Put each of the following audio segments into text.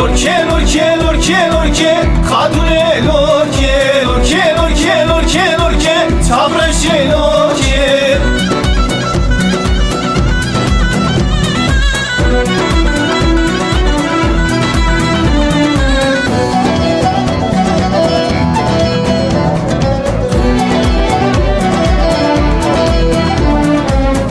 لورکه لورکه لورکه لورکه خاتونه لورکه لورکه لورکه لورکه لورکه تابرش لورکه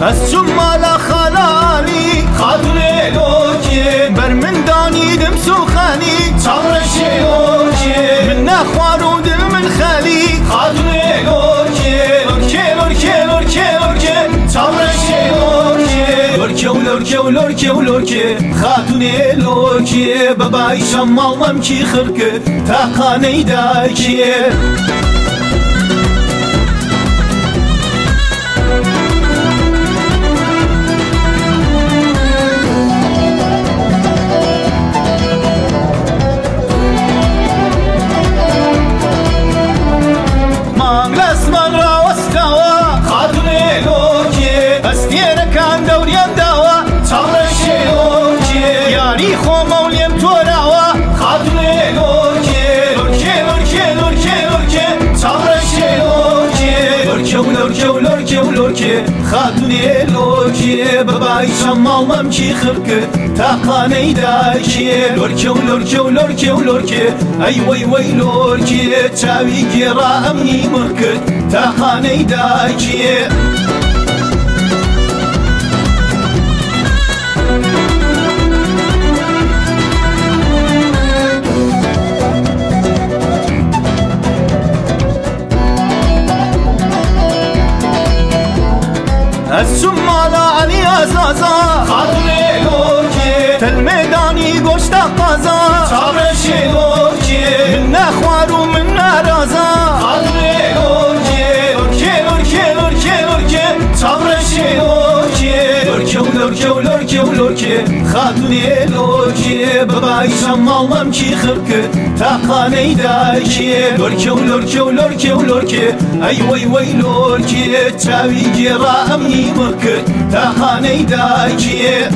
از چون مالا خلالی خاتونه لورکه بر من دانیدم سوخانی تابرش لورکه من نخوار و دل من خالی خاتونه لورکه لورکه لورکه لورکه لورکه تابرش لورکه لورکه و لورکه و لورکه و لورکه خاتونه لورکه ببایشم مالم کی خرکه تاقانه داکه لورکه خاتونه لورکه ببایشم مالم کی خرکه تاقانه داکه لورکه و لورکه و لورکه و لورکه ای وی وی لورکه چاوی گیرا امنی مرکت تاقانه داکه از چون مالا علی ازازا خاتونه لورکه تل میدانی گشت قازا تابرش لورکه من نخوار و من نرازا خاتونه لورکه لورکه لورکه لورکه لورکه تابرش لورکه لورکه و لورکه و لورکه و لورکه خاتونه لورکه ببایشم مالم کی خرکه تاقانه داکه لورکه و لورکه و لورکه و لورکه ای وی وی لورکه چاوی گیرا امنی مرکت تاقانه داکه